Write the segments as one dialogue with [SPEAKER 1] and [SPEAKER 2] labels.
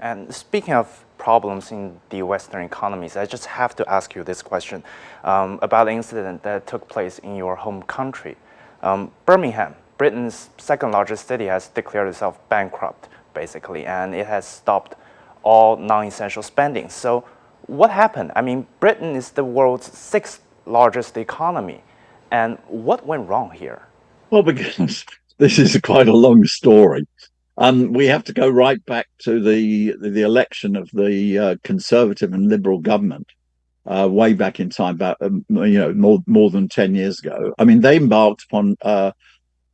[SPEAKER 1] And speaking of problems in the Western economies, I just have to ask you this question about the incident that took place in your home country. Birmingham, Britain's second largest city, has declared itself bankrupt, basically, and it has stopped all non-essential spending. So what happened? I mean, Britain is the world's sixth largest economy. And what went wrong here?
[SPEAKER 2] Well, because this is quite a long story. We have to go right back to the election of the Conservative and Liberal government way back in time, about more than 10 years ago. I mean, they embarked upon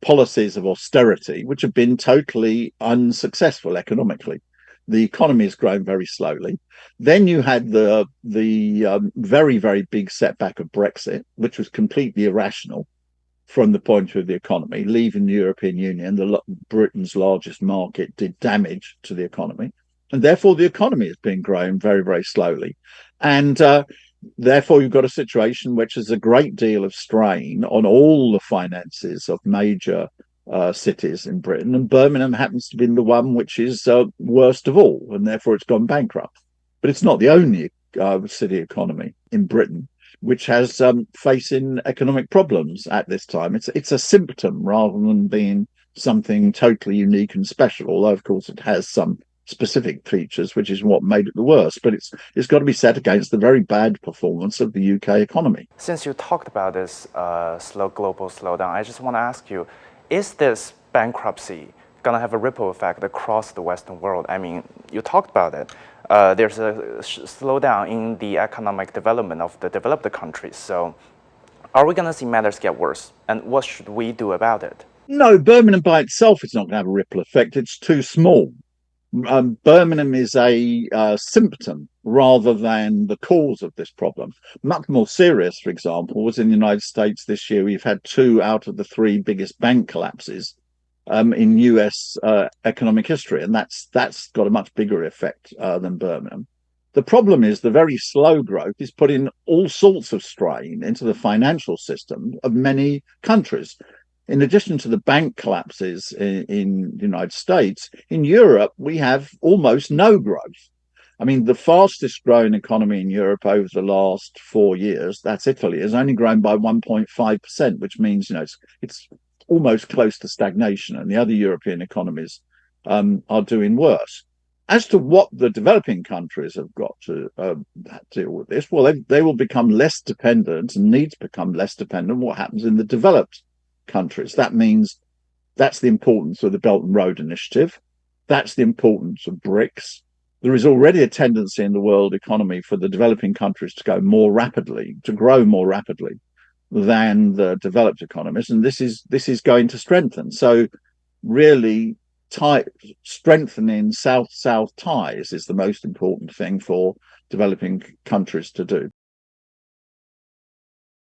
[SPEAKER 2] policies of austerity, which have been totally unsuccessful economically. The economy has grown very slowly. Then you had the very, very big setback of Brexit, which was completely irrational from the point of view of the economy. Leaving the European Union, Britain's largest market, did damage to the economy. And therefore, the economy has been growing very, very slowly. And therefore, you've got a situation which has a great deal of strain on all the finances of major cities in Britain. And Birmingham happens to be the one which is worst of all, and therefore it's gone bankrupt. But it's not the only city economy in Britain which has facing economic problems at this time. It's a symptom rather than being something totally unique and special, although of course it has some specific features, which is what made it the worst. But it's got to be set against the very bad performance of the UK economy.
[SPEAKER 1] Since you talked about this global slowdown, I just want to ask you, is this bankruptcy going to have a ripple effect across the Western world? I mean, you talked about it. There's a slowdown in the economic development of the developed countries. So are we going to see matters get worse? And what should we do about it?
[SPEAKER 2] No, Birmingham by itself is not going to have a ripple effect. It's too small. Birmingham is a symptom rather than the cause of this problem. Much more serious, for example, was in the United States this year. We've had 2 out of the 3 biggest bank collapses in US economic history, and that's got a much bigger effect than Birmingham. The problem is the very slow growth is putting all sorts of strain into the financial system of many countries. In addition to the bank collapses in the United States, in Europe, we have almost no growth. I mean, the fastest growing economy in Europe over the last 4 years, that's Italy, has only grown by 1.5%, which means, it's almost close to stagnation, and the other European economies are doing worse. As to what the developing countries have got to deal with this, well, they will become less dependent and need to become less dependent on what happens in the developed countries. That means that's the importance of the Belt and Road Initiative. That's the importance of BRICS. There is already a tendency in the world economy for the developing countries to grow more rapidly than the developed economies, and this is going to strengthen. So really strengthening south-south ties is the most important thing for developing countries to do.